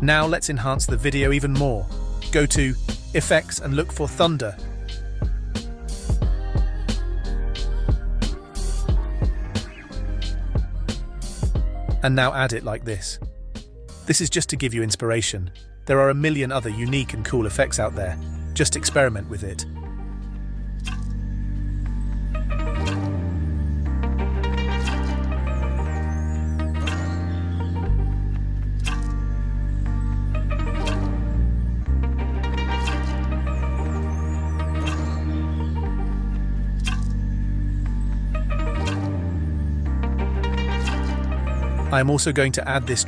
Now let's enhance the video even more. Go to Effects and look for Thunder. And now add it like this. This is just to give you inspiration. There are a million other unique and cool effects out there. Just experiment with it. I am also going to add this